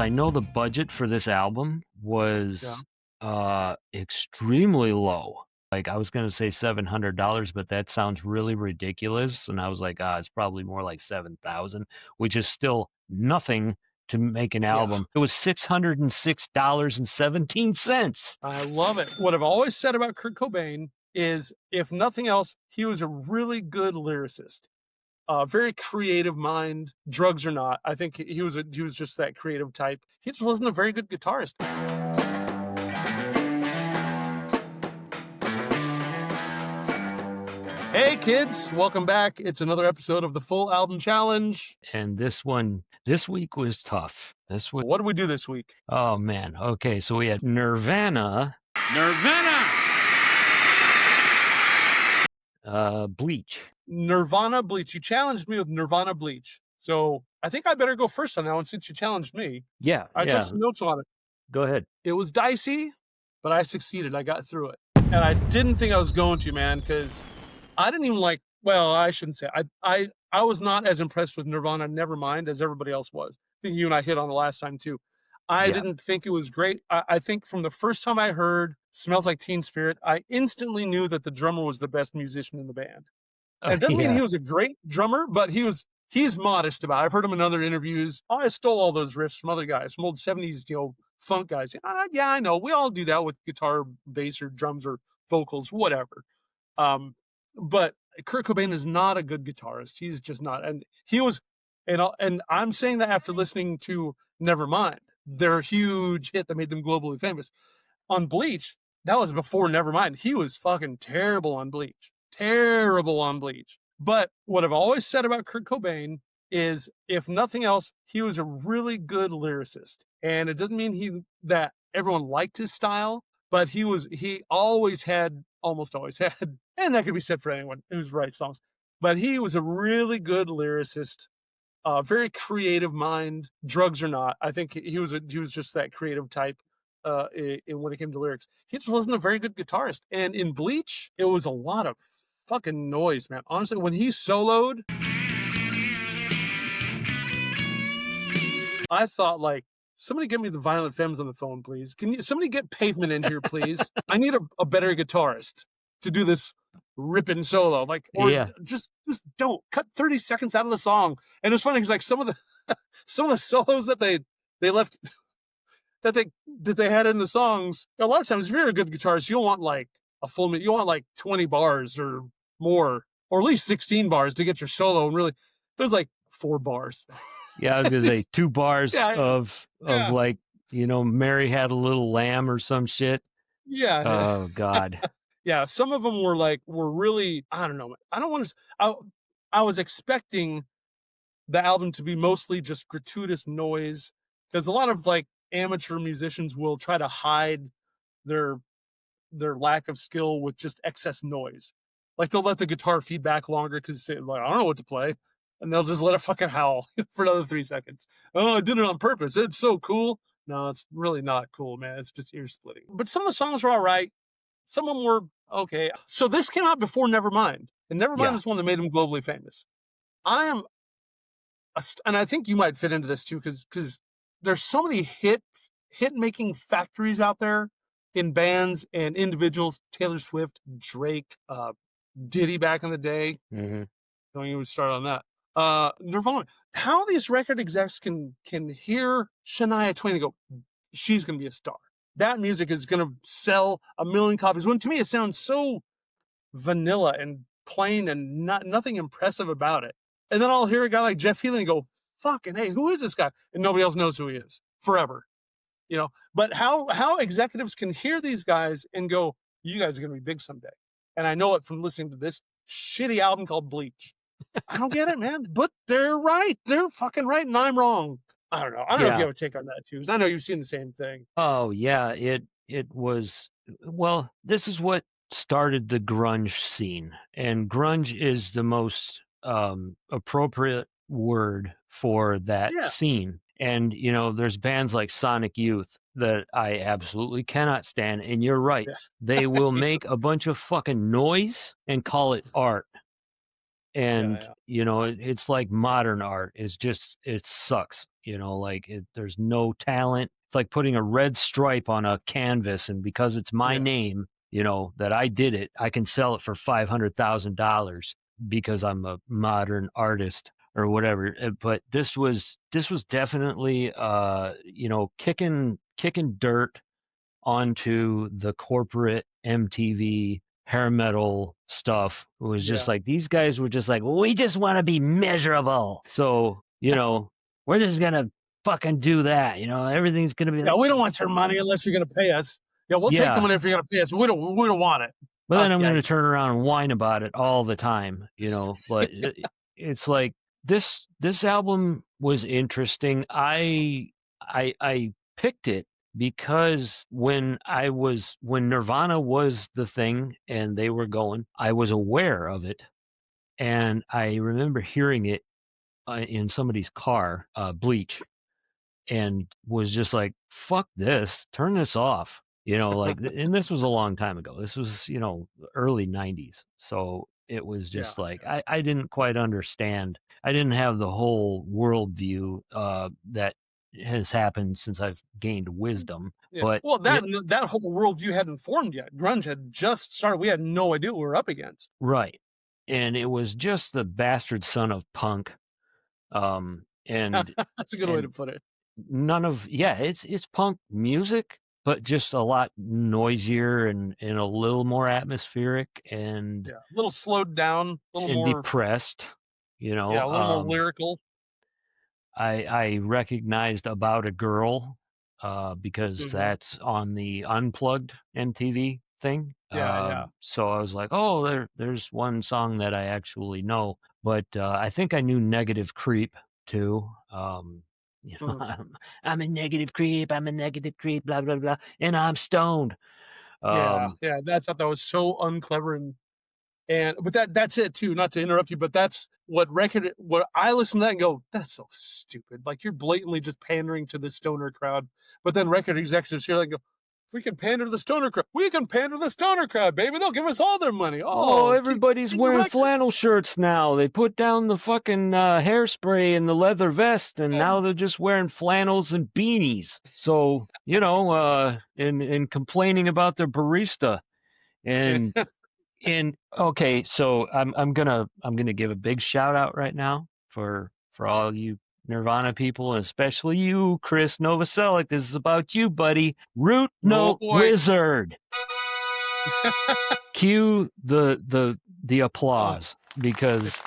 I know the budget for this album Yeah. was extremely low. Like I was gonna say $700, but that sounds really ridiculous. And I was like, it's probably more like 7,000, which is still nothing to make an Yeah. album. It was $606.17. I love it. What I've always said about Kurt Cobain is, if nothing else, he was a really good lyricist. Very creative mind, drugs or not. I think he was just that creative type. He just wasn't a very good guitarist. Hey kids, welcome back. It's another episode of the Full Album Challenge. And this week was tough. What did we do this week? Oh man. Okay, so we had Nirvana. Bleach. Nirvana, Bleach. You challenged me with Nirvana, Bleach. So I think I better go first on that one since you challenged me. Yeah. I took some notes on it. Go ahead. It was dicey, but I succeeded. I got through it. And I didn't think I was going to, man, because I didn't even I shouldn't say. I was not as impressed with Nirvana, Nevermind, as everybody else was. I think you and I hit on the last time, too. I didn't think it was great. I think from the first time I heard Smells Like Teen Spirit, I instantly knew that the drummer was the best musician in the band. And it doesn't mean he was a great drummer, but he's modest about it. I've heard him in other interviews. I stole all those riffs from other guys, from old 70s, funk guys. Yeah, I know. We all do that with guitar, bass, or drums, or vocals, whatever. But Kurt Cobain is not a good guitarist. He's just not. And he was, and I'm saying that after listening to Nevermind, their huge hit that made them globally famous. On Bleach, that was before Nevermind. He was fucking terrible on Bleach. Terrible on Bleach. But what I've always said about Kurt Cobain is, if nothing else, he was a really good lyricist. And it doesn't mean that everyone liked his style, but he almost always had, and that could be said for anyone who's writes songs, but he was a really good lyricist, very creative mind, drugs or not. I think he was just that creative type. When it came to lyrics, he just wasn't a very good guitarist. And in Bleach, it was a lot of fucking noise, man. Honestly, when he soloed, I thought, somebody get me the Violent Femmes on the phone, please. Can somebody get Pavement in here, please? I need a better guitarist to do this ripping solo. Just don't cut 30 seconds out of the song. And it's funny because some of the solos that they left that they had in the songs, a lot of times, if you're a good guitarist, you'll want a full minute. You want 20 bars or more, or at least 16 bars to get your solo. And really, it was 4 bars. Yeah, I was gonna say 2 bars of Mary Had a Little Lamb or some shit. Yeah. Oh God. Yeah, some of them were really, I don't know. I don't want to. I was expecting the album to be mostly just gratuitous noise, because a lot of amateur musicians will try to hide their lack of skill with just excess noise. They'll let the guitar feedback longer because I don't know what to play, and they'll just let it fucking howl for another 3 seconds. Oh, I did it on purpose. It's so cool. No, it's really not cool, man. It's just ear splitting. But some of the songs were all right. Some of them were okay. So this came out before Nevermind, and Nevermind was one that made him globally famous. And I think you might fit into this too, because there's so many hit-making factories out there in bands and individuals. Taylor Swift, Drake, Diddy back in the day. Mm-hmm. Don't even start on that. Nirvana. How these record execs can hear Shania Twain and go, she's going to be a star. That music is going to sell 1 million copies. When to me it sounds so vanilla and plain and nothing impressive about it. And then I'll hear a guy like Jeff Healey and go, fucking hey, who is this guy? And nobody else knows who he is forever. But how executives can hear these guys and go, you guys are going to be big someday. And I know it from listening to this shitty album called Bleach. I don't get it, man. But they're right. They're fucking right, and I'm wrong. I don't know. I don't know if you have a take on that too, because I know you've seen the same thing. Oh yeah, it was. Well, this is what started the grunge scene, and grunge is the most appropriate word for that scene. And there's bands like Sonic Youth that I absolutely cannot stand. And you're right, they will make a bunch of fucking noise and call it art. And it's like modern art. It sucks. Like there's no talent. It's like putting a red stripe on a canvas, and because it's my Yeah. name, that I did it, I can sell it for $500,000 because I'm a modern artist or whatever. But this was definitely kicking dirt onto the corporate MTV hair metal stuff. It was just Yeah. like these guys were just like, we just want to be measurable. So, we're just gonna fucking do that. Everything's gonna be Yeah. like, We don't want your money unless you're going to pay us. Yeah. We'll take the yeah. money if you're going to pay us. We don't want it. But then I'm Yeah. gonna turn around and whine about it all the time, But it's like this album was interesting. I picked it because when Nirvana was the thing and they were going, I was aware of it, and I remember hearing it in somebody's car, Bleach, and was just like, fuck this, turn this off. And this was a long time ago. This was, early 90s. So it was Yeah. just like, I didn't quite understand. I didn't have the whole worldview that has happened since I've gained wisdom. Yeah. But Well, that whole worldview hadn't formed yet. Grunge had just started. We had no idea what we were up against. right. And it was just the bastard son of punk. And That's a good way to and put it. none of yeah, it's punk music, but just a lot noisier and a little more atmospheric and Yeah. A little slowed down, a little and more, depressed. You yeah, know, a little more lyrical. I recognized About a Girl because Hmm. that's on the Unplugged MTV thing. Yeah. Yeah. So I was like, oh, there's one song that I actually know, but I think I knew Negative Creep too. Mhm. I'm a negative creep. I'm a negative creep. Blah blah blah, and I'm stoned. Yeah. Um, Yeah. That's I thought was so unclever and but that's it too. Not to interrupt you, but that's what I listen to that and go, that's so stupid. Like you're blatantly just pandering to the stoner crowd. But then record executives here like go, we can pander to the stoner crowd. We can pander to the stoner crowd, baby. They'll give us all their money. Oh, Oh, everybody's keep the wearing records. flannel shirts now. They put down the fucking hairspray and the leather vest, and now they're just wearing flannels and beanies. So, and complaining about their barista. And okay, so I'm gonna give a big shout out right now for all you Nirvana people, and especially you, Krist Novolecek. This is about you, buddy. Root Oh Note boy. Wizard. Cue the Uh, applause because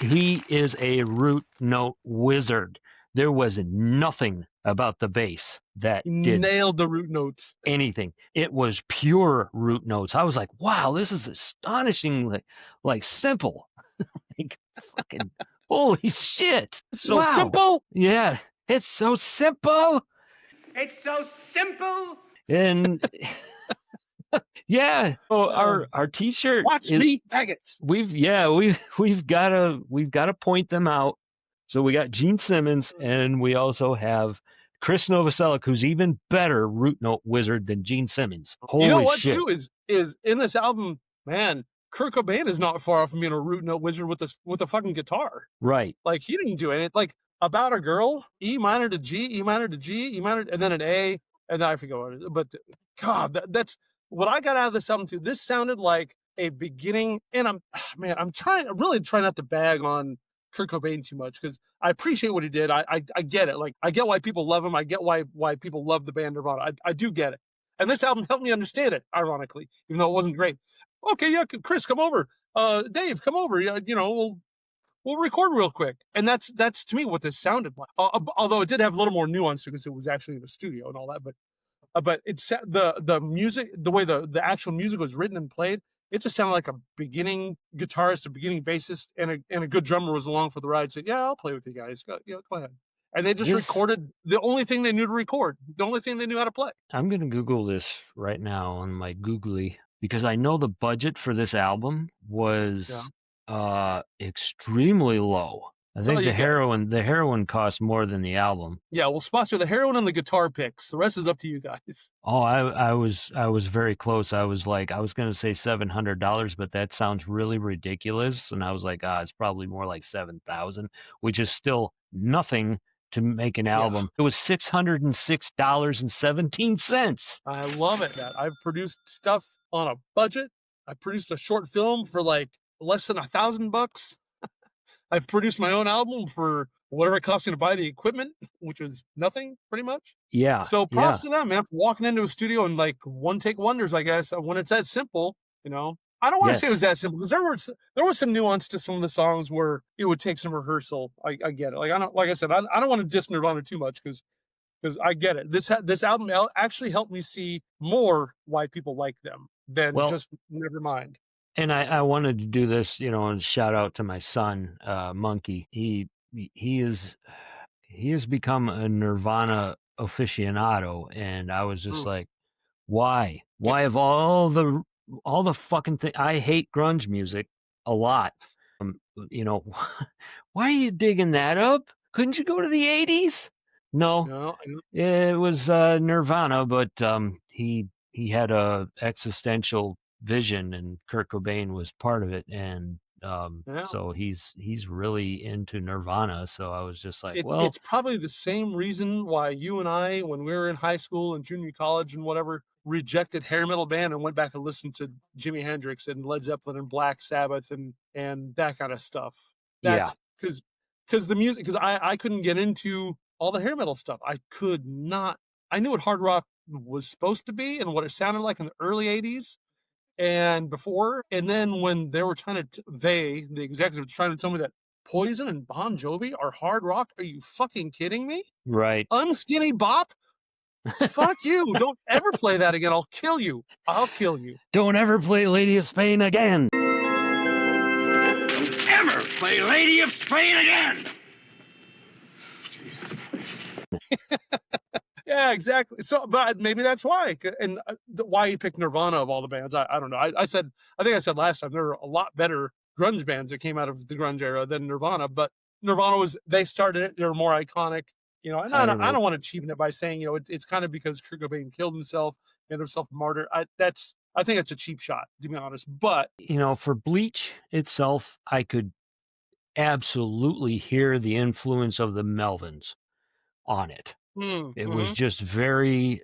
he is a root note wizard. There was nothing about the bass that did nailed the root notes. anything. It was pure root notes. I was like, wow, this is astonishingly like simple. Like fucking holy shit. So Wow. simple. Yeah, it's so simple. It's so simple. And yeah, so our t-shirt Watch is me, faggots. we've got to point them out. So we got Gene Simmons, and we also have Krist Novolecek, who's even better root note wizard than Gene Simmons. You know Holy what shit. too is in this album, man. Kurt Cobain is not far off from being a root note wizard with a fucking guitar. Right. Like he didn't do anything. Like About a Girl, E minor to G, E minor to G, E minor, and then an A, and then I forget what it is. But God, that's what I got out of this album too. This sounded like a beginning, and I'm really trying not to bag on Kurt Cobain too much because I appreciate what he did. I get it. Like I get why people love him. I get why people love the band Nirvana. I do get it. And this album helped me understand it, ironically, even though it wasn't great. Okay, yeah, Chris, come over. Dave, come over. We'll record real quick. And that's to me what this sounded like. Although it did have a little more nuance because it was actually in the studio and all that. But it's the music, the way the actual music was written and played, it just sounded like a beginning guitarist, a beginning bassist, and a good drummer was along for the ride. Said, "Yeah, I'll play with you guys. Go ahead." And they just This recorded the only thing they knew to record, the only thing they knew how to play. I'm gonna Google this right now on my Googly because I know the budget for this album Yeah, was extremely low. I that's all think you the get. heroin cost more than the album. Yeah, we'll sponsor the heroin and the guitar picks. The rest is up to you guys. Oh, I was very close. I was gonna say $700, but that sounds really ridiculous. And I was like, it's probably more like 7,000, which is still nothing to make an Yeah. album. It was $606.17. I love it, man. I've produced stuff on a budget. I produced a short film for like less than $1,000. I've produced my own album for whatever it cost me to buy the equipment, which was nothing, pretty much. Yeah, So yeah, props to them, man, for walking into a studio and like one take wonders, I guess, when it's that simple, you know. I don't want to say it was yes. that simple because there was some nuance to some of the songs where it would take some rehearsal. I get it. Like I don't, like I said, I don't want to diss Nirvana too much because I get it. This album actually helped me see more why people like them than Well, just Nevermind. and I wanted to do this, and shout out to my son, Monkey. He is he has become a Nirvana aficionado, and I was just Mm. like, why? Why of all the fucking thing? I hate grunge music a lot. Um, you know, why are you digging that up? Couldn't you go to the 80s? No, No, it was Nirvana, but he had a existential vision, and Kurt Cobain was part of it, and yeah. so he's really into Nirvana. So I was just like, well, It's probably the same reason why you and I, when we were in high school and junior college and whatever, rejected hair metal band and went back and listened to Jimi Hendrix and Led Zeppelin and Black Sabbath and that kind of stuff. yeah, That's because the music because I couldn't get into all the hair metal stuff. I could not. I knew what hard rock was supposed to be and what it sounded like in the early '80s and before. And then when they were trying to, the executives, trying to tell me that Poison and Bon Jovi are hard rock. Are you fucking kidding me? right. Unskinny Bop? Fuck you. Don't ever play that again. I'll kill you. I'll kill you. Don't ever play Lady of Spain again. Don't ever play Lady of Spain again! Yeah, exactly. So, but maybe that's why. And why you picked Nirvana of all the bands, I don't know. I think I said last time there were a lot better grunge bands that came out of the grunge era than Nirvana. But Nirvana they started it. They were more iconic, And I I don't don't want to cheapen it by saying, it's kind of because Kurt Cobain killed himself, made himself a martyr. I think it's a cheap shot, to be honest. But for Bleach itself, I could absolutely hear the influence of the Melvins on it. It was mm-hmm. just very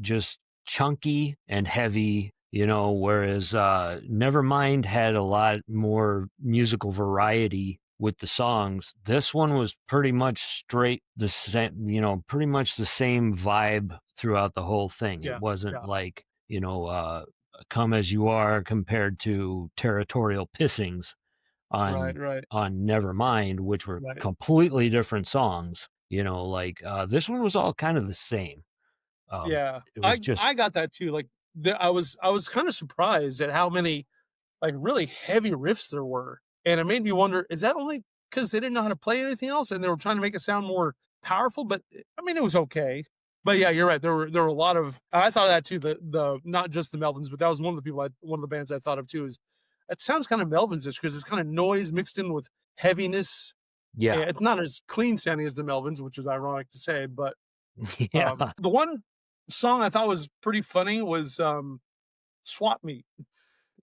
just chunky and heavy, whereas Nevermind had a lot more musical variety with the songs. This one was pretty much straight the same, pretty much the same vibe throughout the whole thing. It Yeah, wasn't yeah, like, Come As You Are compared to Territorial Pissings right, on right, Nevermind, which were right. completely different songs. This one was all kind of the same. Yeah, It was just I got that too. Like, I was kind of surprised at how many like really heavy riffs there were, and it made me wonder: is that only because they didn't know how to play anything else, and they were trying to make it sound more powerful? But I mean, it was okay. But yeah, you're right. There were a lot of. I thought of that too. The not just the Melvins, but that was one of the bands I thought of too. Is it sounds kind of Melvins-ish because it's kind of noise mixed in with heaviness. yeah. It's not as clean sounding as the Melvins, which is ironic to say, but Yeah. the one song I thought was pretty funny was Swap Meet.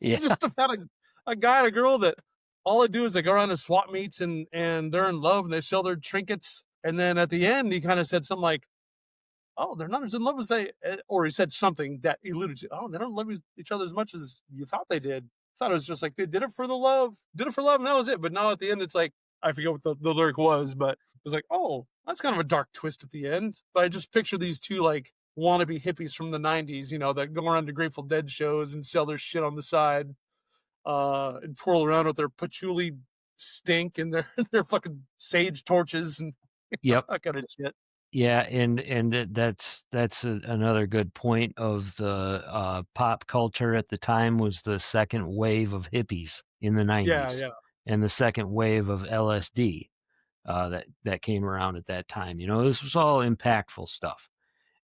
It's Yeah. just about a guy and a girl that all they do is they go around to swap meets and they're in love and they sell their trinkets. And then at the end, he kind of said something like, "Oh, they're not as in love as they," or he said something that alluded to, "Oh, they don't love each other as much as you thought they did." I thought it was just like they did it for the love, did it for love, and that was it. But now at the end, it's like I forget what the lyric was, but it was like, "Oh, that's kind of a dark twist at the end." But I just picture these two like wannabe hippies from the '90s, that go around to Grateful Dead shows and sell their shit on the side, and twirl around with their patchouli stink and their their fucking sage torches and Yep. that kind of shit. Yeah, and that's another good point of the pop culture at the time was the second wave of hippies in the Yeah, 90s yeah, and the second wave of LSD that came around at that time. This was all impactful stuff.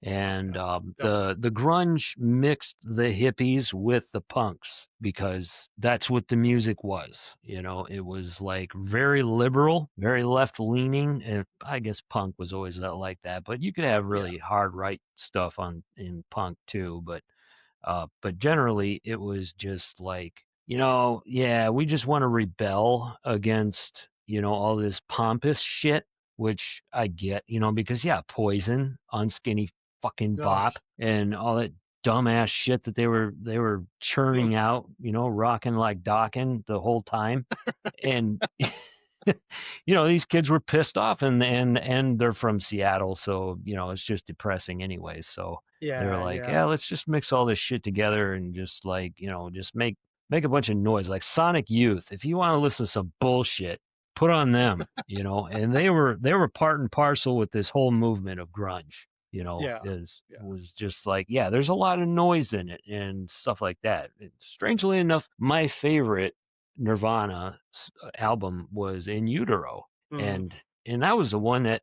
And yeah, yeah, the grunge mixed the hippies with the punks because that's what the music was. It was like very liberal, very left leaning, and I guess punk was always like that. But you could have yeah, really hard right stuff in punk too. But generally it was just like yeah, we just want to rebel against all this pompous shit which I get, because yeah, Poison, Unskinny fucking Ugh. Bop, and all that dumbass shit that they were churning out, rocking like Dawkins the whole time. And these kids were pissed off, and they're from Seattle, so it's just depressing anyway. So they were like, Yeah. yeah, let's just mix all this shit together and just like just make a bunch of noise, like Sonic Youth. If you want to listen to some bullshit, put on them, and they were part and parcel with this whole movement of grunge. Yeah. Was just like, yeah, there's a lot of noise in it and stuff like that. Strangely enough, my favorite Nirvana album was In Utero, Mhm. and that was the one that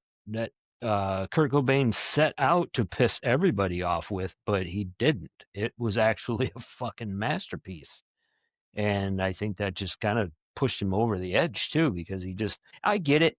Kurt Cobain set out to piss everybody off with, but he didn't. It was actually a fucking masterpiece, and I think that just kind of pushed him over the edge too, because I get it,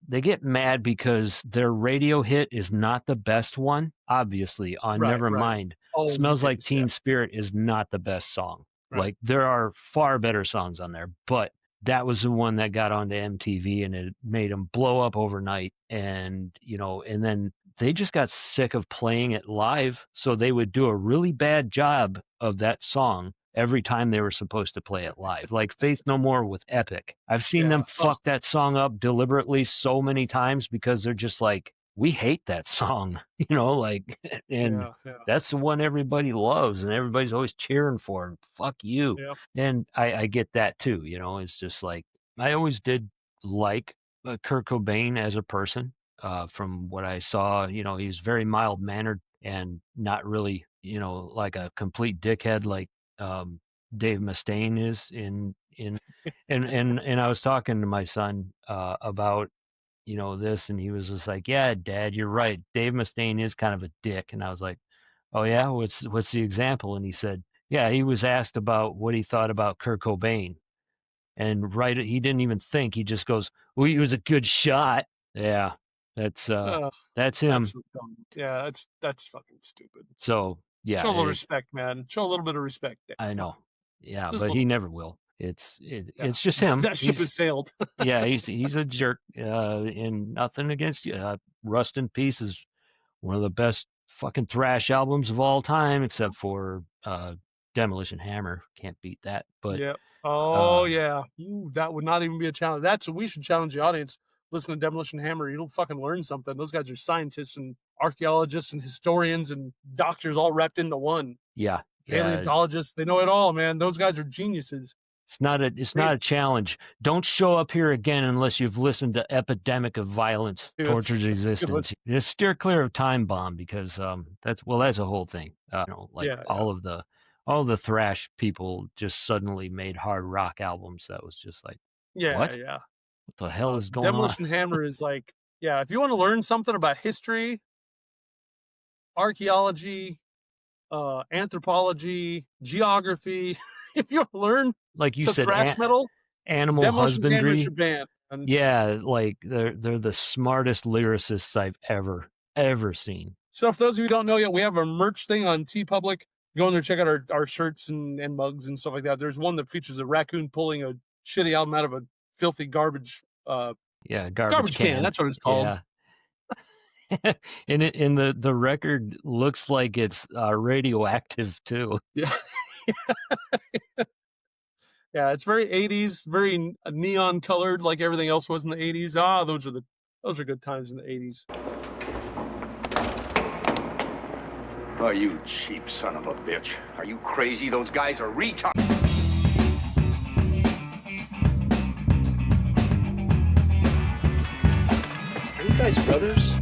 they get mad because their radio hit is not the best one. Obviously, on Right. Nevermind, Always the Smells Like case. Yeah. Teen Spirit is not the best song. Right. Like, there are far better songs on there, but that was the one that got onto MTV and it made them blow up overnight. And, and then they just got sick of playing it live. So they would do a really bad job of that song every time they were supposed to play it live. Like Faith No More with Epic. I've seen them fuck that song up deliberately so many times because they're just like, we hate that song, and that's the one everybody loves and everybody's always cheering for, and fuck you. Yeah. And I get that too, it's just like, I always did like Kurt Cobain as a person. From what I saw, he's very mild mannered and not really, like a complete dickhead like Dave Mustaine is and I was talking to my son about this, and he was just like, yeah, Dad, you're right, Dave Mustaine is kind of a dick. And I was like, oh yeah, what's the example? And he said, yeah, he was asked about what he thought about Kurt Cobain, and he didn't even think, he just goes, well, he was a good shot. Yeah, that's him. That's dumb. Yeah, that's fucking stupid. So yeah, show a little respect, man. Show a little bit of respect. I know. Yeah, Just but he never will. It's just him. That ship has sailed. Yeah, he's a jerk. And nothing against you. Rust in Peace is one of the best fucking thrash albums of all time, except for Demolition Hammer. Can't beat that. But yeah. Oh yeah. Ooh, that would not even be a challenge. That's what we should challenge the audience. Listen to Demolition Hammer. You'll fucking learn something. Those guys are scientists and archaeologists and historians and doctors all wrapped into one. Yeah. Paleontologists. They know it all, man. Those guys are geniuses. It's not a challenge. Don't show up here again unless you've listened to Epidemic of Violence, Tortured Existence. Just steer clear of Time Bomb, because that's a whole thing. All of the thrash people just suddenly made hard rock albums. That was just like, what? Yeah. What the hell is going Demolition on? Hammer is like, yeah, if you want to learn something about history, archaeology, anthropology, geography, if you want to learn, like you said, thrash metal, animal Demolition husbandry. Hammer is your band. Yeah, like they're the smartest lyricists I've ever seen. So for those of you who don't know yet, we have a merch thing on TeePublic. Go in there, check out our shirts and mugs and stuff like that. There's one that features a raccoon pulling a shitty album out of a filthy garbage garbage can. That's what it's called. Yeah. and the record looks like it's radioactive too. Yeah. Yeah, it's very 80s, very neon colored, like everything else was in the 80s. Those are good times in the 80s. Oh, you cheap son of a bitch. Are you crazy? Those guys are retards. Are you guys brothers?